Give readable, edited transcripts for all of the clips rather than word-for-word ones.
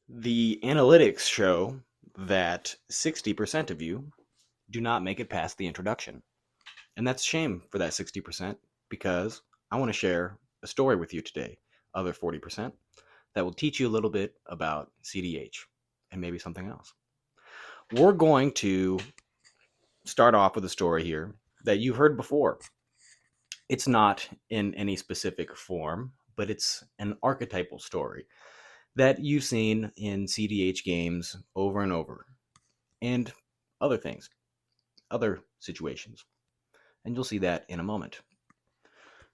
The analytics show that 60% of you do not make it past the introduction. And that's a shame for that 60% because I want to share a story with you today, other 40%, that will teach you a little bit about CDH and maybe something else. We're going to start off with a story here that you've heard before. It's not in any specific form, but it's an archetypal story that you've seen in cEDH games over and over, and other things, other situations. And you'll see that in a moment.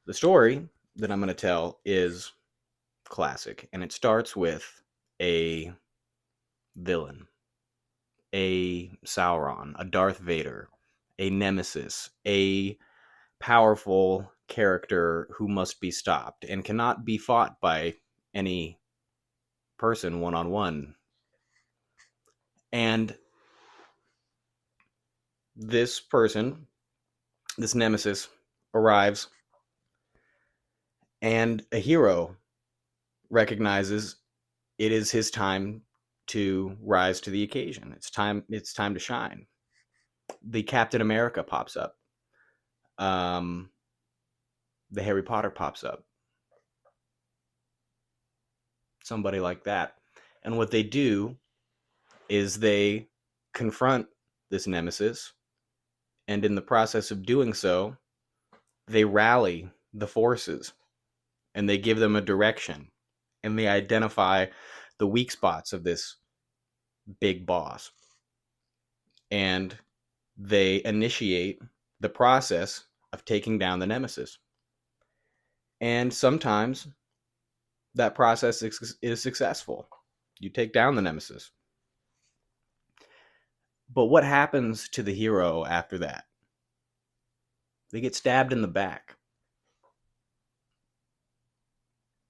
The story that I'm going to tell is classic, and it starts with a villain, a Sauron, a Darth Vader, a nemesis, a powerful character who must be stopped and cannot be fought by any person one on one. And this person, this nemesis, arrives, and a hero recognizes it is his time to rise to the occasion. It's time to shine. The Captain America pops up. Um, the Harry Potter pops up. Somebody like that. And what they do is they confront this nemesis, and in the process of doing so, they rally the forces and they give them a direction and they identify the weak spots of this big boss. And they initiate the process of taking down the nemesis. And sometimes that process is successful. You take down the nemesis. But what happens to the hero after that? They get stabbed in the back.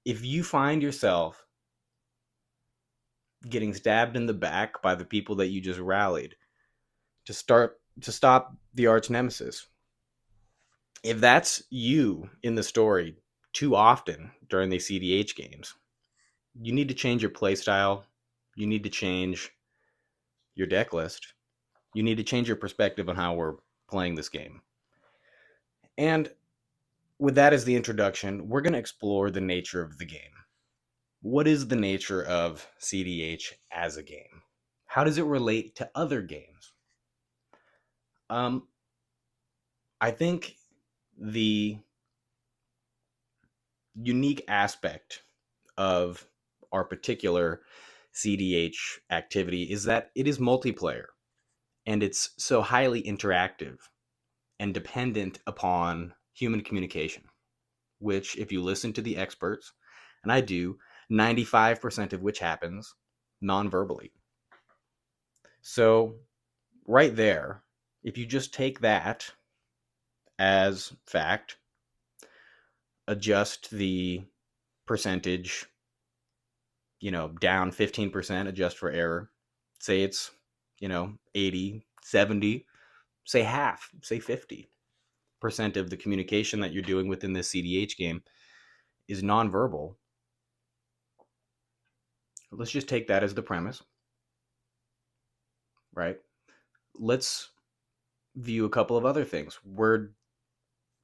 If you find yourself getting stabbed in the back by the people that you just rallied to stop the arch nemesis, if that's you in the story too often during these cEDH games, you need to change your playstyle. You need to change your deck list. You need to change your perspective on how we're playing this game. And with that as the introduction, we're going to explore the nature of the game. What is the nature of cEDH as a game? How does it relate to other games? Um, I think the unique aspect of our particular cEDH activity is that it is multiplayer and it's so highly interactive and dependent upon human communication, which, if you listen to the experts, and I do, 95% of which happens non-verbally. So, right there, if you just take that as fact, adjust the percentage, down 15%, adjust for error, say it's, 80, 70, say half, say 50% of the communication that you're doing within this cEDH game is nonverbal. Let's just take that as the premise, right? Let's view a couple of other things. We're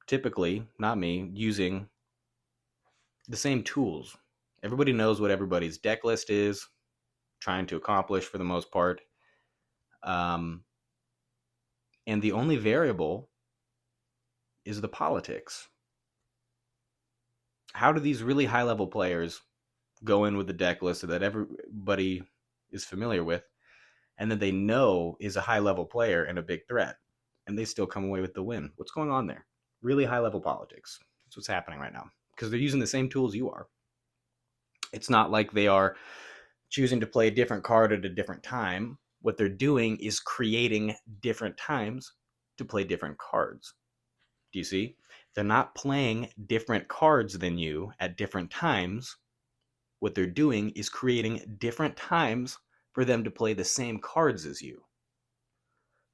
typically, not me, using the same tools. Everybody knows what everybody's deck list is, trying to accomplish for the most part. Um, and the only variable is the politics. How do these really high level players go in with the deck list that everybody is familiar with and that they know is a high level player and a big threat, and they still come away with the win? What's going on there? Really high level politics. That's what's happening right now because they're using the same tools you are. It's not like they are choosing to play a different card at a different time. What they're doing is creating different times to play different cards. Do you see? They're not playing different cards than you at different times. What they're doing is creating different times for them to play the same cards as you.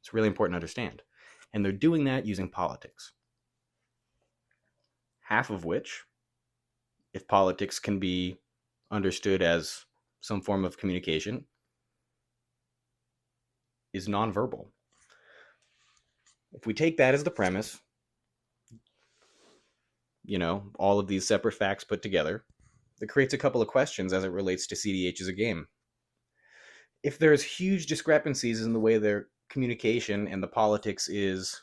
It's really important to understand. And they're doing that using politics. Half of which, if politics can be understood as some form of communication is nonverbal. If we take that as the premise, all of these separate facts put together, that creates a couple of questions as it relates to cEDH as a game. If there's huge discrepancies in the way their communication and the politics is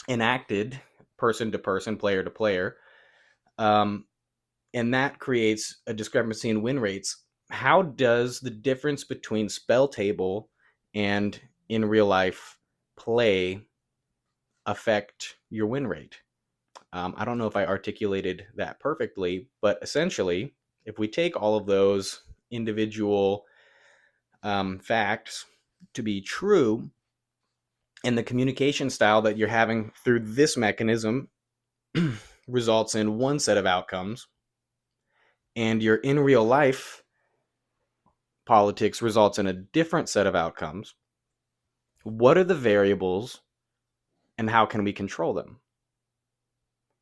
enacted person to person, player to player, and that creates a discrepancy in win rates, how does the difference between spell table and in real life play affect your win rate? I don't know if I articulated that perfectly, but essentially, if we take all of those individual facts to be true, and the communication style that you're having through this mechanism results in one set of outcomes, and your in real life politics results in a different set of outcomes, what are the variables and how can we control them?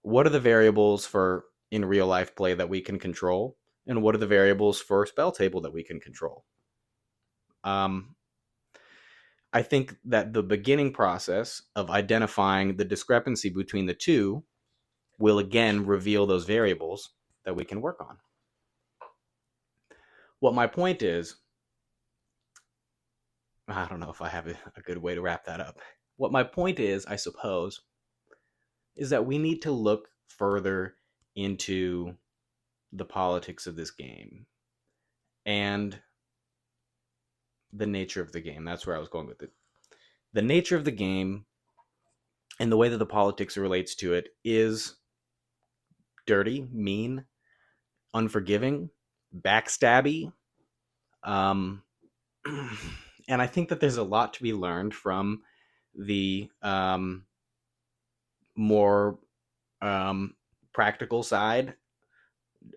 What are the variables for in real life play that we can control? And what are the variables for spell table that we can control? I think that the beginning process of identifying the discrepancy between the two will again reveal those variables that we can work on. What my point is, I don't know if I have a good way to wrap that up. What my point is, I suppose, is that we need to look further into the politics of this game and the nature of the game. That's where I was going with it. The nature of the game and the way that the politics relates to it is dirty, mean, unforgiving, backstabby. And I think that there's a lot to be learned from the more practical side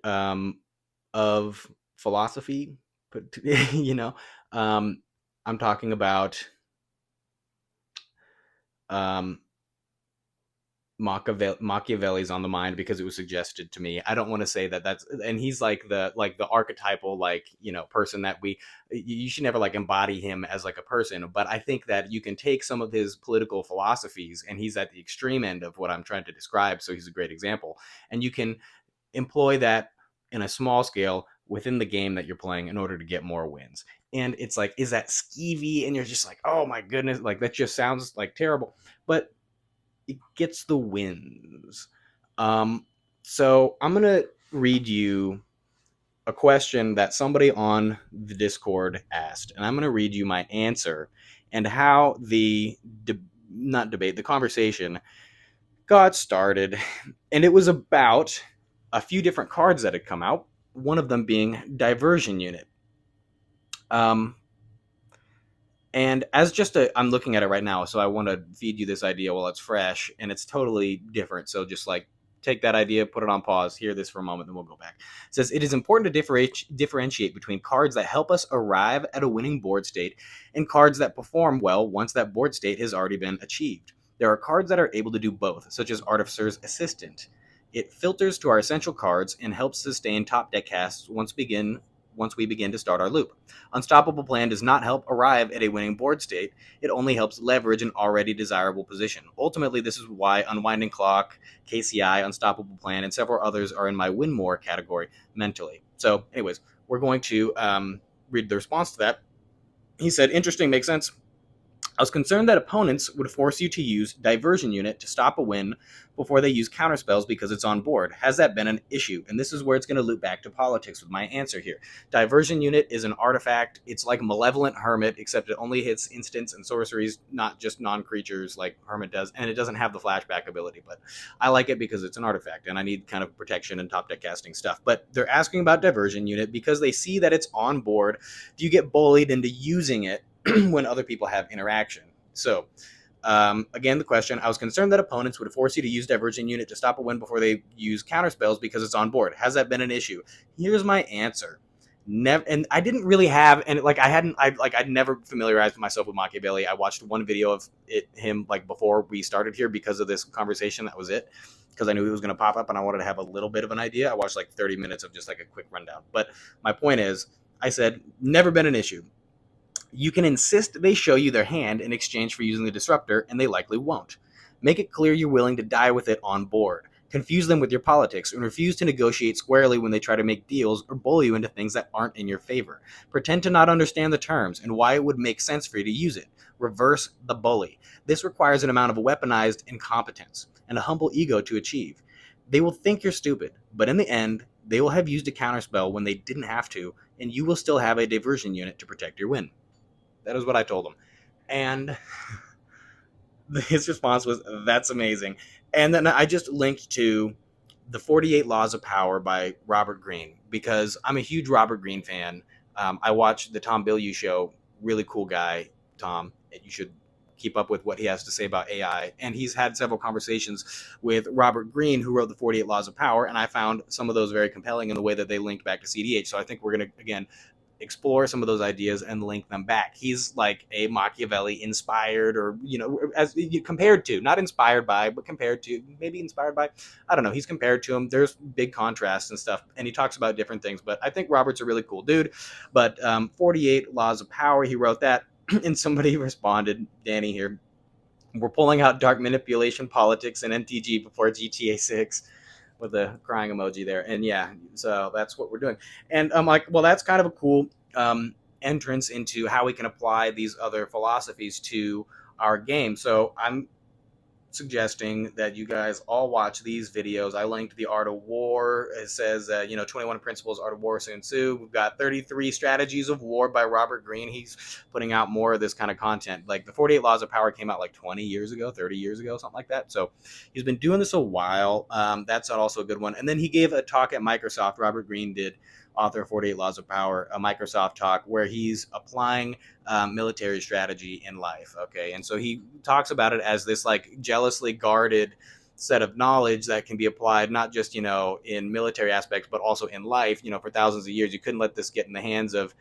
of philosophy. But I'm talking about Machiavelli's on the mind because it was suggested to me. I don't want to say that that's, and he's like the archetypal person that you should never embody him as a person, but I think that you can take some of his political philosophies, and he's at the extreme end of what I'm trying to describe, so he's a great example, and you can employ that in a small scale within the game that you're playing in order to get more wins. And it's is that skeevy? And you're just oh my goodness, that just sounds terrible, but it gets the wins. So I'm going to read you a question that somebody on the Discord asked, and I'm going to read you my answer and how the conversation got started. And it was about a few different cards that had come out, one of them being Diversion Unit. And as I'm looking at it right now, so I want to feed you this idea while it's fresh, and it's totally different. So just take that idea, put it on pause, hear this for a moment, then we'll go back. It says, it is important to differentiate between cards that help us arrive at a winning board state and cards that perform well once that board state has already been achieved. There are cards that are able to do both, such as Artificer's Assistant. It filters to our essential cards and helps sustain top deck casts once we begin to start our loop. Unstoppable Plan does not help arrive at a winning board state. It only helps leverage an already desirable position. Ultimately, this is why Unwinding Clock, KCI, Unstoppable Plan, and several others are in my win more category mentally. So anyways, we're going to read the response to that. He said, interesting, makes sense. I was concerned that opponents would force you to use Diversion Unit to stop a win before they use counterspells because it's on board. Has that been an issue? And this is where it's going to loop back to politics with my answer here. Diversion Unit is an artifact. It's like Malevolent Hermit, except it only hits instants and sorceries, not just non-creatures like Hermit does. And it doesn't have the flashback ability, but I like it because it's an artifact and I need kind of protection and top deck casting stuff. But they're asking about Diversion Unit because they see that it's on board. Do you get bullied into using it when other people have interaction? So again, the question, I was concerned that opponents would force you to use Diversion Unit to stop a win before they use counterspells because it's on board. Has that been an issue? Here's my answer. Never. And I didn't really have, and I'd never familiarized myself with Machiavelli. I watched one video of him before we started here because of this conversation. That was it. because I knew it was going to pop up and I wanted to have a little bit of an idea. I watched like 30 minutes of just like a quick rundown. But my point is, I said, never been an issue. You can insist they show you their hand in exchange for using the disruptor, and they likely won't. Make it clear you're willing to die with it on board. Confuse them with your politics and refuse to negotiate squarely when they try to make deals or bully you into things that aren't in your favor. Pretend to not understand the terms and why it would make sense for you to use it. Reverse the bully. This requires an amount of weaponized incompetence and a humble ego to achieve. They will think you're stupid, but in the end, they will have used a counterspell when they didn't have to, and you will still have a diversion unit to protect your win. That is what I told him. And his response was, "That's amazing." And then I just linked to The 48 Laws of Power by Robert Greene, because I'm a huge Robert Greene fan. I watch the Tom Bilyeu show. Really cool guy, Tom. You should keep up with what he has to say about AI. And he's had several conversations with Robert Greene, who wrote The 48 Laws of Power, and I found some of those very compelling in the way that they linked back to cEDH. So I think we're going to, again, explore some of those ideas and link them back. He's like a Machiavelli inspired, or, as compared to, not inspired by, but compared to, maybe inspired by, I don't know. He's compared to him. There's big contrasts and stuff, and he talks about different things, but I think Robert's a really cool dude. But 48 Laws of Power, he wrote that, and somebody responded, Danny here, we're pulling out dark manipulation politics and MTG before GTA 6, with a crying emoji there. And yeah, so that's what we're doing. And I'm like, well, that's kind of a cool entrance into how we can apply these other philosophies to our game. So I'm suggesting that you guys all watch these videos. I linked The Art of War. It says, 21 Principles, Art of War, Sun Tzu. We've got 33 Strategies of War by Robert Greene. He's putting out more of this kind of content. Like the 48 Laws of Power came out like 20 years ago, 30 years ago, something like that. So he's been doing this a while. That's also a good one. And then he gave a talk at Microsoft. Robert Greene did, author of 48 Laws of Power, a Microsoft talk where he's applying military strategy in life. Okay. And so he talks about it as this like jealously guarded set of knowledge that can be applied not just, in military aspects, but also in life. For thousands of years, you couldn't let this get in the hands of,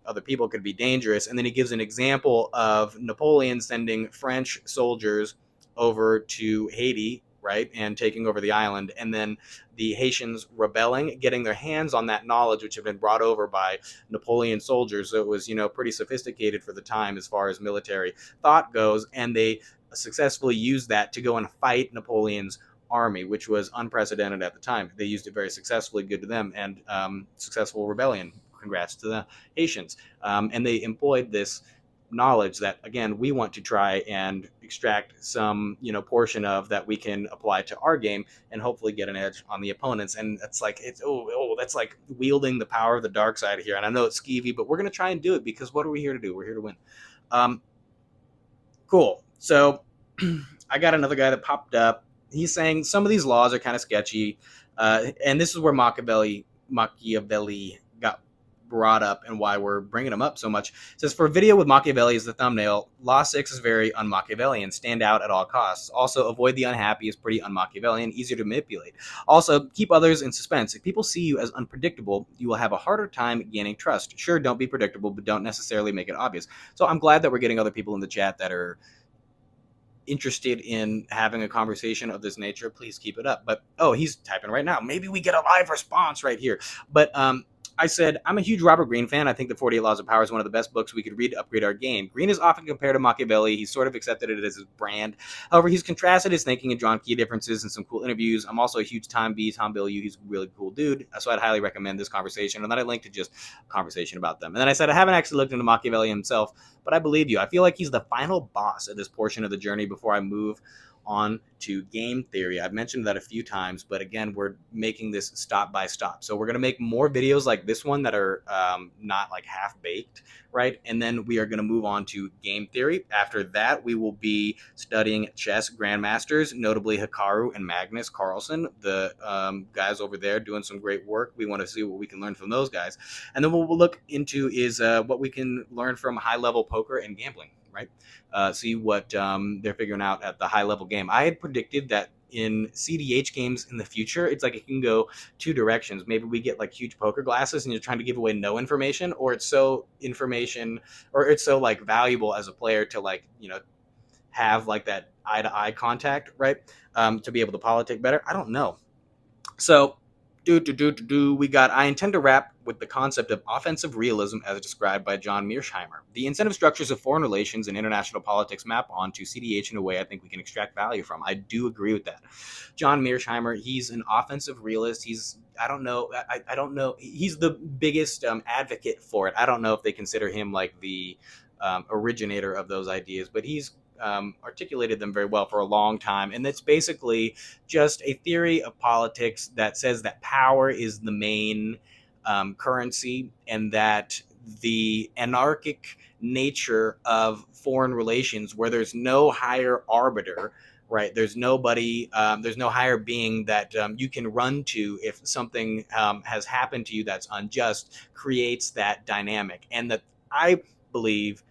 other people. It could be dangerous. And then he gives an example of Napoleon sending French soldiers over to Haiti, right, and taking over the island, and then the Haitians rebelling, getting their hands on that knowledge, which had been brought over by Napoleon soldiers. So it was, pretty sophisticated for the time as far as military thought goes, and they successfully used that to go and fight Napoleon's army, which was unprecedented at the time. They used it very successfully, good to them, and successful rebellion. Congrats to the Haitians. And they employed this knowledge that, again, we want to try and extract some portion of that we can apply to our game and hopefully get an edge on the opponents. And that's like, that's like wielding the power of the dark side here. And I know it's skeevy, but we're going to try and do it, because what are we here to do? We're here to win. Cool. So I got another guy that popped up. He's saying some of these laws are kind of sketchy, and this is where Machiavelli got brought up and why we're bringing them up so much. It says, for a video with Machiavelli as the thumbnail, Law 6 is very un-Machiavellian, stand out at all costs. Also, avoid the unhappy is pretty un-Machiavellian, easier to manipulate. Also, keep others in suspense. If people see you as unpredictable, you will have a harder time gaining trust. Sure, don't be predictable, but don't necessarily make it obvious. So I'm glad that we're getting other people in the chat that are interested in having a conversation of this nature. Please keep it up. But, he's typing right now. Maybe we get a live response right here. But, I said, I'm a huge Robert Greene fan. I think The 48 Laws of Power is one of the best books we could read to upgrade our game. Greene is often compared to Machiavelli. He's sort of accepted it as his brand. However, he's contrasted his thinking and drawn key differences in some cool interviews. I'm also a huge Tom Bilyeu. He's a really cool dude. So I'd highly recommend this conversation. And then I linked to just a conversation about them. And then I said, I haven't actually looked into Machiavelli himself, but I believe you. I feel like he's the final boss at this portion of the journey before I move on to game theory. I've mentioned that a few times, but again, we're making this stop by stop. So we're going to make more videos like this one that are not like half baked, right? And then we are going to move on to game theory. After that, we will be studying chess grandmasters, notably Hikaru and Magnus Carlsen, the guys over there doing some great work. We want to see what we can learn from those guys. And then what we'll look into is what we can learn from high level poker and gambling, right? See what they're figuring out at the high level game. I had predicted that in cEDH games in the future, it's like it can go two directions. Maybe we get like huge poker glasses and you're trying to give away no information, or it's so like valuable as a player to like, have like that eye-to-eye contact, right? To be able to politic better. I don't know. So, we got. I intend to wrap with the concept of offensive realism as described by John Mearsheimer. The incentive structures of foreign relations and international politics map onto CDH in a way I think we can extract value from. I do agree with that. John Mearsheimer, he's an offensive realist. I don't know. I don't know. He's the biggest advocate for it. I don't know if they consider him like the originator of those ideas, but he's articulated them very well for a long time. And it's basically just a theory of politics that says that power is the main currency, and that the anarchic nature of foreign relations, where there's no higher arbiter, right? There's nobody, there's no higher being that you can run to if something has happened to you that's unjust, creates that dynamic. And that I believe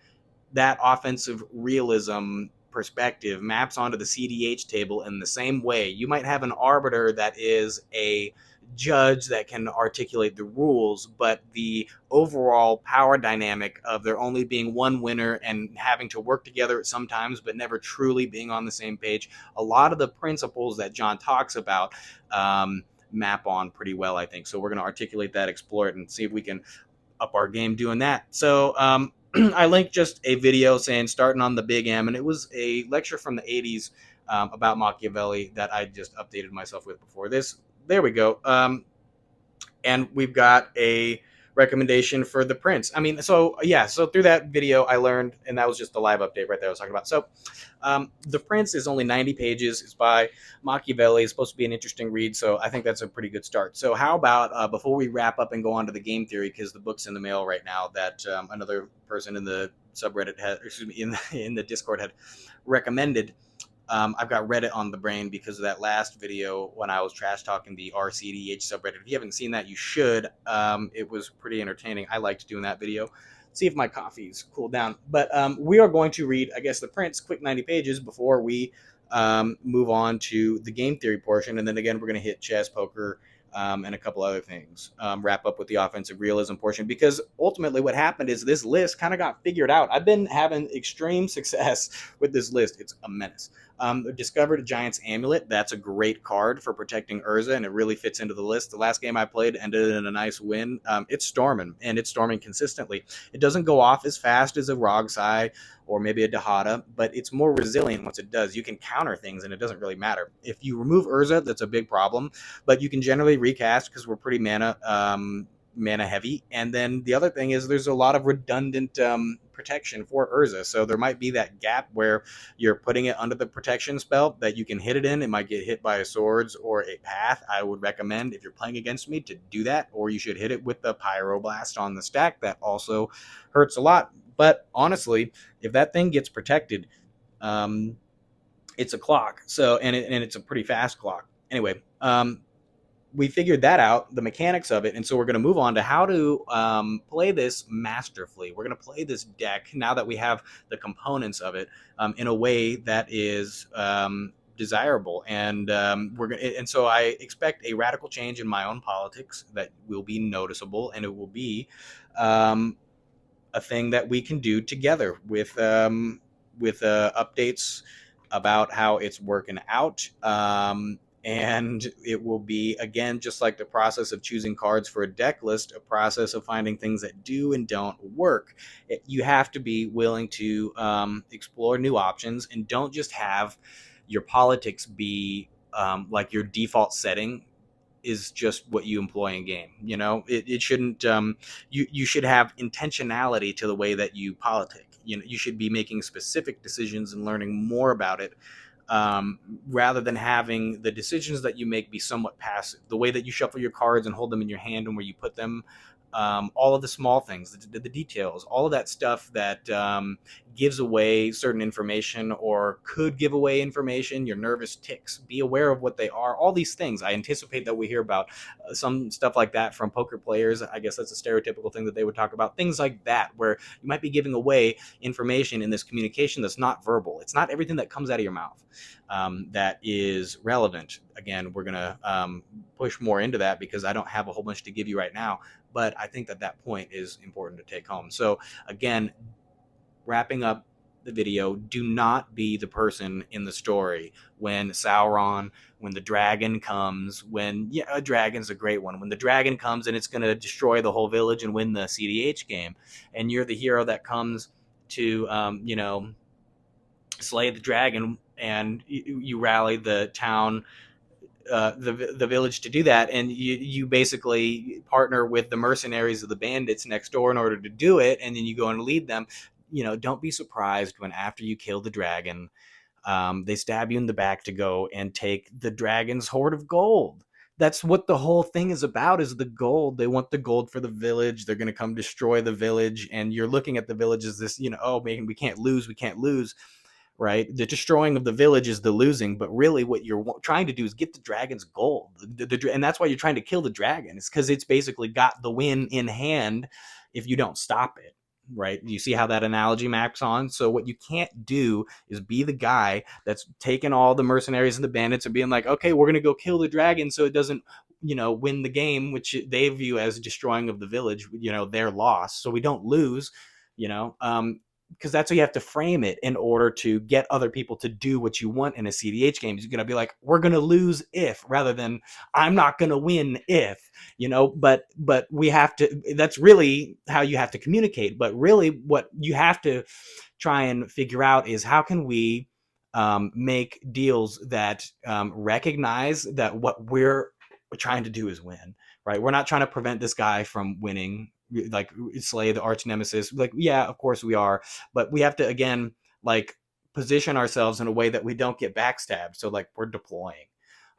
that offensive realism perspective maps onto the cEDH table in the same way. You might have an arbiter that is a judge that can articulate the rules, but the overall power dynamic of there only being one winner and having to work together sometimes, but never truly being on the same page, a lot of the principles that John talks about map on pretty well, I think. So we're going to articulate that, explore it, and see if we can up our game doing that. So I linked just a video saying starting on the big M, and it was a lecture from the 80s about Machiavelli that I just updated myself with before this. There we go. And we've got a recommendation for The Prince. I mean, so yeah, so through that video I learned, and that was just the live update right there I was talking about. So The Prince is only 90 pages. It's by Machiavelli. It's supposed to be an interesting read, so I think that's a pretty good start. So how about before we wrap up and go on to the game theory, because the book's in the mail right now that another person in the subreddit had, excuse me, in the Discord had recommended. I've got Reddit on the brain because of that last video when I was trash talking the cEDH subreddit. If you haven't seen that, you should. It was pretty entertaining. I liked doing that video. See if my coffee's cooled down. But we are going to read, I guess, The Prince, quick 90 pages before we move on to the game theory portion. And then again, we're going to hit chess, poker, and a couple other things. Wrap up with the offensive realism portion, because ultimately what happened is this list kind of got figured out. I've been having extreme success with this list. It's a menace. Discovered a Giant's Amulet. That's a great card for protecting Urza, and it really fits into the list. The last game I played ended in a nice win. It's storming, and it's storming consistently. It doesn't go off as fast as a Rogsai or maybe a Dahada, but it's more resilient once it does. You can counter things, and it doesn't really matter. If you remove Urza, that's a big problem, but you can generally recast because we're pretty mana heavy. And then the other thing is there's a lot of redundant protection for Urza. So there might be that gap where you're putting it under the protection spell that you can hit it in. It might get hit by a swords or a path. I would recommend, if you're playing against me, to do that, or you should hit it with the Pyroblast on the stack. That also hurts a lot. But honestly, if that thing gets protected, it's a clock. So and it's a pretty fast clock. Anyway, we figured that out, the mechanics of it, and so we're going to move on to how to play this masterfully. We're going to play this deck now that we have the components of it in a way that is desirable, and and so I expect a radical change in my own politics that will be noticeable, and it will be a thing that we can do together with updates about how it's working out. And it will be, again, just like the process of choosing cards for a deck list, a process of finding things that do and don't work. You have to be willing to explore new options, and don't just have your politics be like your default setting is just what you employ in game. You know, it shouldn't, you should have intentionality to the way that you politic. You know, you should be making specific decisions and learning more about it, rather than having the decisions that you make be somewhat passive. The way that you shuffle your cards and hold them in your hand, and where you put them, all of the small things, the details, all of that stuff that gives away certain information or could give away information, your nervous ticks, be aware of what they are. All these things, I anticipate that we hear about some stuff like that from poker players. I guess that's a stereotypical thing that they would talk about. Things like that, where you might be giving away information in this communication that's not verbal. It's not everything that comes out of your mouth that is relevant. Again, we're going to push more into that because I don't have a whole bunch to give you right now, but I think that point is important to take home. So again, wrapping up the video, do not be the person in the story when Sauron, when the dragon comes, when, yeah, a dragon's a great one, when the dragon comes and it's going to destroy the whole village and win the CDH game, and you're the hero that comes to, slay the dragon, and you rally the town, the village to do that, and you basically partner with the mercenaries of the bandits next door in order to do it, and then you go and lead them. Don't be surprised when after you kill the dragon, they stab you in the back to go and take the dragon's hoard of gold. That's what the whole thing is about, is the gold. They want the gold for the village. They're going to come destroy the village, and you're looking at the village as this, oh man, we can't lose, we can't lose, right? The destroying of the village is the losing, but really what you're trying to do is get the dragon's gold. And that's why you're trying to kill the dragon. It's because it's basically got the win in hand if you don't stop it, right? You see how that analogy maps on? So what you can't do is be the guy that's taking all the mercenaries and the bandits and being like, okay, we're going to go kill the dragon so it doesn't, win the game, which they view as destroying of the village, their loss. So we don't lose, you know, because that's how you have to frame it in order to get other people to do what you want in a CDH game. You're going to be like, we're going to lose if, rather than I'm not going to win if, but we have to, that's really how you have to communicate. But really what you have to try and figure out is how can we make deals that recognize that what we're trying to do is win, right? We're not trying to prevent this guy from winning, like slay the arch nemesis. Like, yeah, of course we are, but we have to, again, like, position ourselves in a way that we don't get backstabbed. So like we're deploying,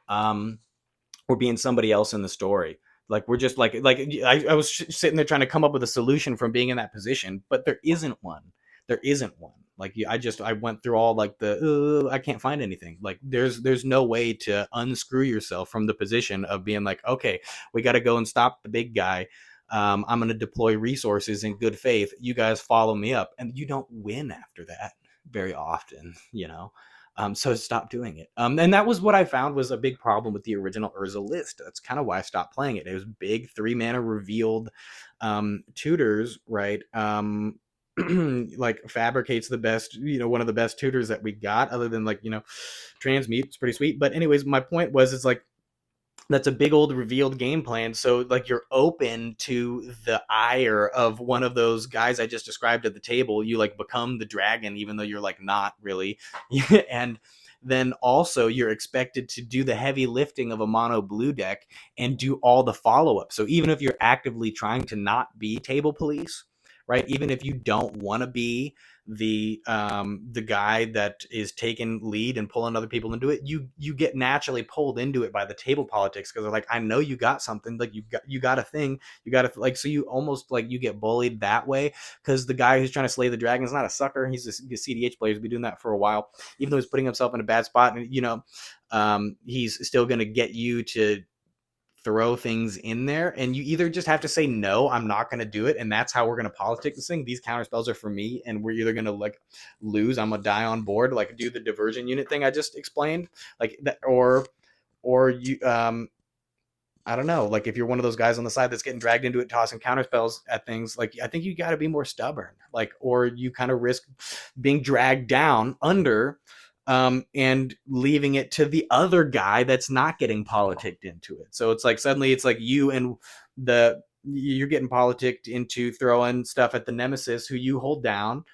we're being somebody else in the story. Like we're just like I was sitting there trying to come up with a solution from being in that position, but there isn't one. There isn't one. Like I went through all like I can't find anything. Like there's no way to unscrew yourself from the position of being like, okay, we got to go and stop the big guy. I'm going to deploy resources in good faith. You guys follow me up, and you don't win after that very often, so stop doing it. And that was what I found was a big problem with the original Urza list. That's kind of why I stopped playing it. It was big 3-mana revealed tutors, right? Like fabricates the best, one of the best tutors that we got, other than like, transmute. It's pretty sweet. But anyways, my point was, it's like, that's a big old revealed game plan. So like you're open to the ire of one of those guys I just described at the table. You like become the dragon, even though you're like not really. And then also you're expected to do the heavy lifting of a mono blue deck and do all the follow-up. So even if you're actively trying to not be table police, right? Even if you don't want to be the guy that is taking lead and pulling other people into it, you get naturally pulled into it by the table politics, because they're like, I know you got something, like you got a thing, you got to, like, so you almost like you get bullied that way, because the guy who's trying to slay the dragon is not a sucker. He's a CDH player. He's been doing that for a while, even though he's putting himself in a bad spot, and he's still going to get you to throw things in there, and you either just have to say, no, I'm not going to do it, and that's how we're going to politic this thing. These counter spells are for me, and we're either going to like lose, I'm gonna die on board, like do the diversion unit thing I just explained, like that, or you I don't know, like if you're one of those guys on the side that's getting dragged into it, tossing counter spells at things, like I think you got to be more stubborn, like, or you kind of risk being dragged down under, and leaving it to the other guy that's not getting politicked into it. So it's like suddenly it's like you and you're getting politicked into throwing stuff at the nemesis who you hold down,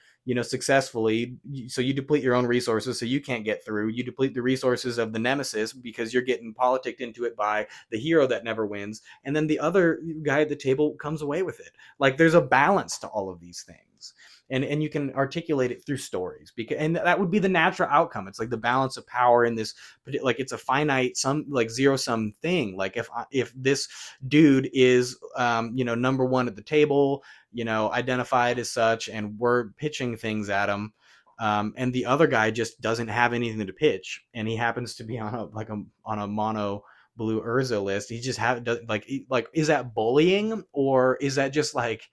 successfully. So you deplete your own resources, so you can't get through. You deplete the resources of the nemesis because you're getting politicked into it by the hero that never wins. And then the other guy at the table comes away with it. Like there's a balance to all of these things. And you can articulate it through stories, and that would be the natural outcome. It's like the balance of power in this, like it's a finite sum, like zero sum thing. Like if this dude is number one at the table, identified as such, and we're pitching things at him, and the other guy just doesn't have anything to pitch, and he happens to be on a mono blue Urza list, he just like is that bullying, or is that just like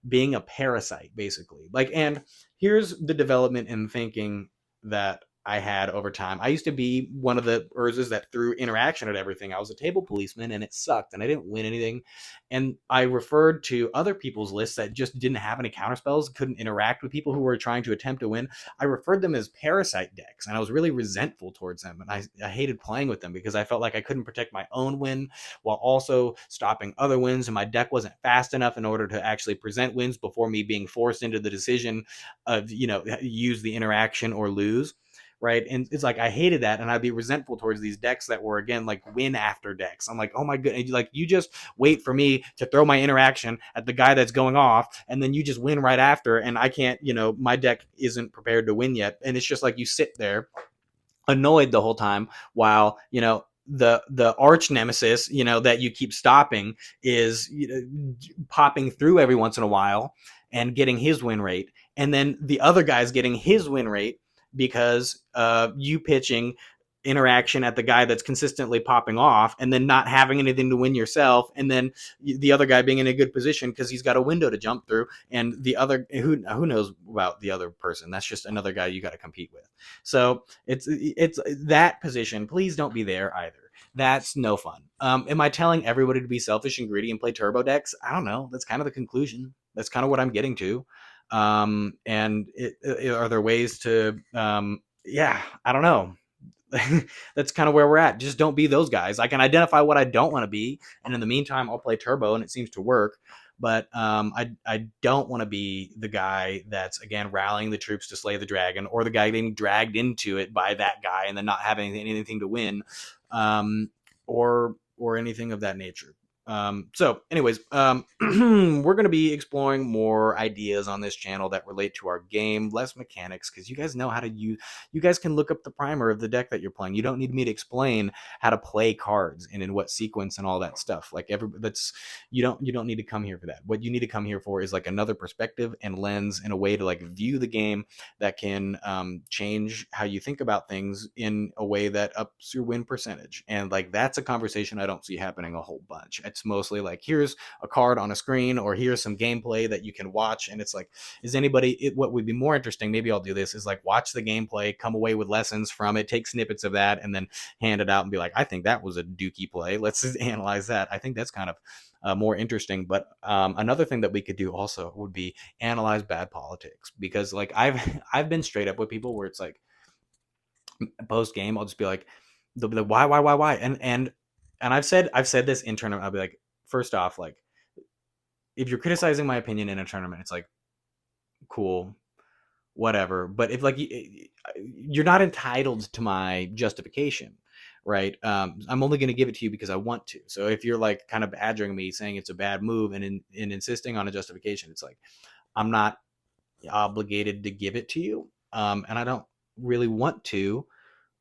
being a parasite, basically? Like, and here's the development in thinking that I had over time. I used to be one of the Urzas that threw interaction at everything. I was a table policeman and it sucked and I didn't win anything. And I referred to other people's lists that just didn't have any counterspells, couldn't interact with people who were trying to attempt to win. I referred them as parasite decks and I was really resentful towards them. And I hated playing with them because I felt like I couldn't protect my own win while also stopping other wins. And my deck wasn't fast enough in order to actually present wins before me being forced into the decision of, use the interaction or lose. Right. And it's like I hated that. And I'd be resentful towards these decks that were, again, like win after decks. I'm like, oh my goodness, like you just wait for me to throw my interaction at the guy that's going off. And then you just win right after. And I can't, my deck isn't prepared to win yet. And it's just like you sit there annoyed the whole time while, the arch nemesis, that you keep stopping is popping through every once in a while and getting his win rate. And then the other guy's getting his win rate because you pitching interaction at the guy that's consistently popping off and then not having anything to win yourself, and then the other guy being in a good position because he's got a window to jump through, and the other who knows about the other person, that's just another guy you got to compete with. So it's that position. Please don't be there either. That's no fun. Am I telling everybody to be selfish and greedy and play turbo decks? I don't know. That's kind of the conclusion. That's kind of what I'm getting to. And are there ways to I don't know. That's kind of where we're at. Just don't be those guys. I can identify what I don't want to be, and in the meantime I'll play turbo and it seems to work. But I don't want to be the guy that's, again, rallying the troops to slay the dragon, or the guy getting dragged into it by that guy and then not having anything to win, or anything of that nature. So anyways, we're going to be exploring more ideas on this channel that relate to our game, less mechanics, because you guys know how to use, you guys can look up the primer of the deck that you're playing. You don't need me to explain how to play cards and in what sequence and all that stuff. Like you don't need to come here for that. What you need to come here for is like another perspective and lens and a way to like view the game that can change how you think about things in a way that ups your win percentage. And like that's a conversation I don't see happening a whole bunch. It's mostly like, here's a card on a screen, or here's some gameplay that you can watch, and it's like, what would be more interesting, maybe I'll do this, is like watch the gameplay, come away with lessons from it, take snippets of that, and then hand it out and be like, I think that was a dookie play, let's analyze that. I think that's kind of more interesting. But another thing that we could do also would be analyze bad politics, because like I've been straight up with people where it's like post game I'll just be like, they'll be like, why, and I've said this in tournament. I'll be like, first off, like, if you're criticizing my opinion in a tournament, it's like, cool, whatever. But if like you're not entitled to my justification, right? I'm only going to give it to you because I want to. So if you're like kind of badgering me, saying it's a bad move, and insisting on a justification, it's like, I'm not obligated to give it to you, and I don't really want to.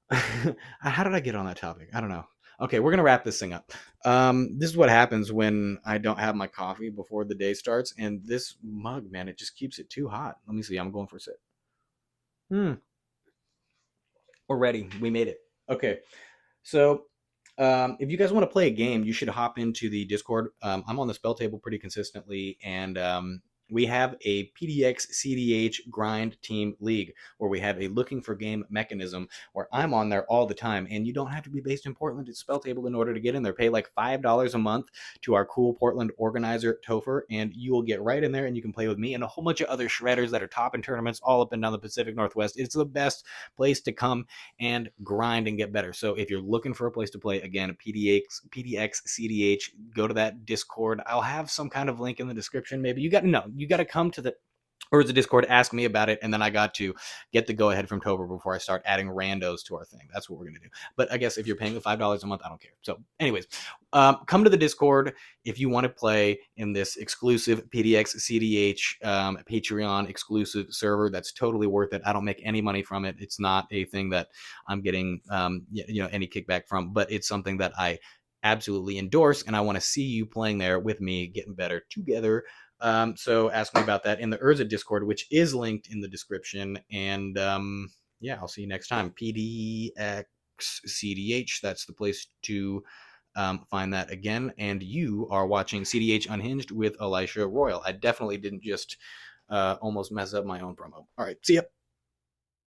How did I get on that topic? I don't know. Okay, we're gonna wrap this thing up. This is what happens when I don't have my coffee before the day starts, and this mug, man, it just keeps it too hot. Let me see. I'm going for a sip. We're ready. We made it. Okay, so if you guys want to play a game, you should hop into the Discord. I'm on the spell table pretty consistently, and we have a PDX cEDH grind team league where we have a looking for game mechanism where I'm on there all the time, and you don't have to be based in Portland at spell table in order to get in there. Pay like $5 a month to our cool Portland organizer Topher, and you will get right in there, and you can play with me and a whole bunch of other shredders that are top in tournaments all up and down the Pacific Northwest. It's the best place to come and grind and get better. So if you're looking for a place to play, again, PDX cEDH, go to that Discord. I'll have some kind of link in the description. Maybe you got to come to the Urza Discord, ask me about it, and then I got to get the go ahead from Tober before I start adding randos to our thing. That's what we're gonna do. But I guess if you're paying the $5 a month, I don't care. So anyways, come to the Discord if you want to play in this exclusive PDX cEDH Patreon exclusive server. That's totally worth it. I don't make any money from it. It's not a thing that I'm getting any kickback from, but it's something that I absolutely endorse, and I want to see you playing there with me, getting better together. So ask me about that in the Urza Discord, which is linked in the description. And I'll see you next time. PDX cEDH, that's the place to find that again. And you are watching cEDH Unhinged with Elisha Royal. I definitely didn't just almost mess up my own promo. All right, see ya.